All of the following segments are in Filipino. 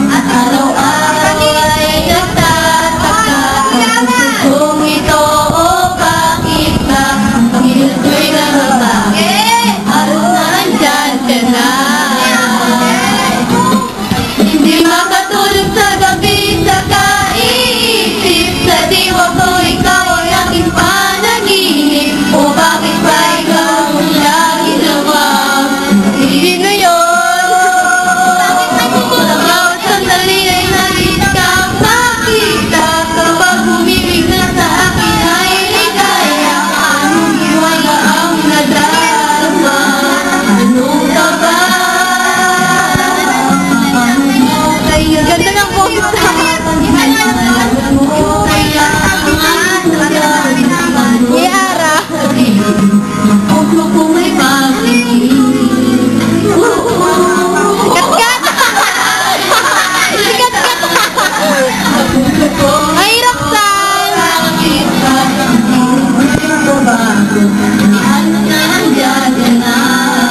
At araw-araw ay nagtataka kung ito o bakit ba Panginoon ko'y nababagi araw na andyan ka na. Hindi makatulog sa gabi sa kaiisip sa diwa ko ikaw ay aking panaginip o bakit ba ikaw ang lagi naman hindi na yun. Sa bawat sandali ay nais kang makita kapag humibig na sa akin ay ligaya anong hiwaga ang nadarama anong ka ba? Ganda ng boses Yara Puso ko may bakit Ay, Roxanne!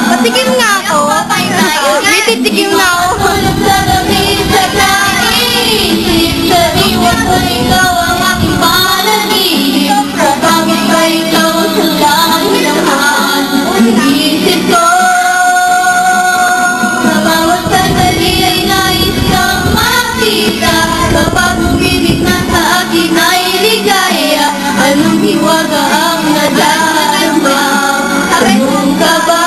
Patikim nga ako. May titikim na ako. Sa diwa ko ikaw ang aking panaginip bakit ba ikaw sa langit naman Iisip ko sa bawat sandali ay nais kang makita kapag humibig na sa akin ay ligaya anong hiwaga ang nadarama anong ka ba?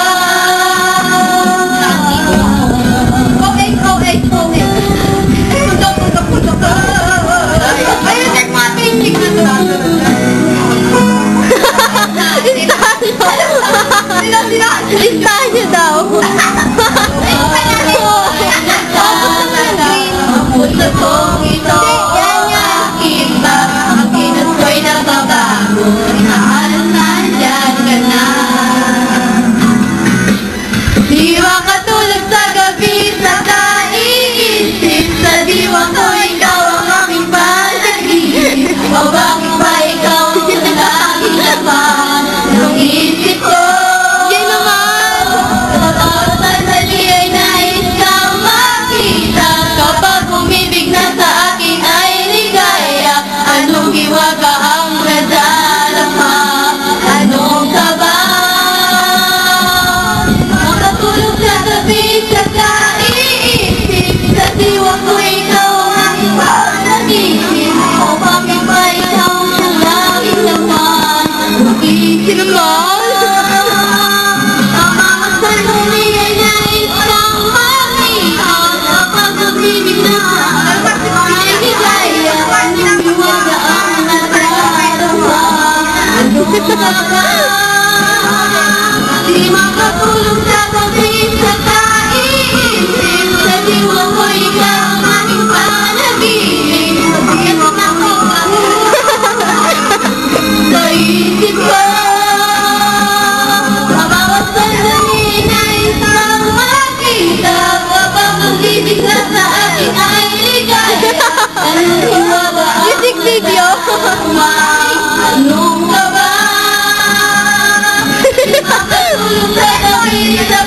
Listahan daw. Puso kong ito bakit ba ang kilos ko'y nababago inahalan nandyan ka na. Di makatulog sa gabi sa kaiisip sa diwa ko ikaw ang aking panaginip o bakit ba ikaw ang lagi naman ang isip ko. Hiwaga ang nadarama anong ka ba? Makatulog sa gabi sa kaiisip sa diwa ko ikaw ang aking panaginip o bakit ba ikaw ang lagi naman mag-isip ko? Ang mga sandali ay nais kang makita kapag umibig na ay ligaya anong hiwaga di makatulog sa gabi sa kaiisip sa diwa ko ikaw ang aking panaginip sa isip ko sa bawat sandali nais kang makita kapag umibig na sa akin ay ligaya anong hiwaga ang nadarama anong ka ba? Makatulog sa gabi sa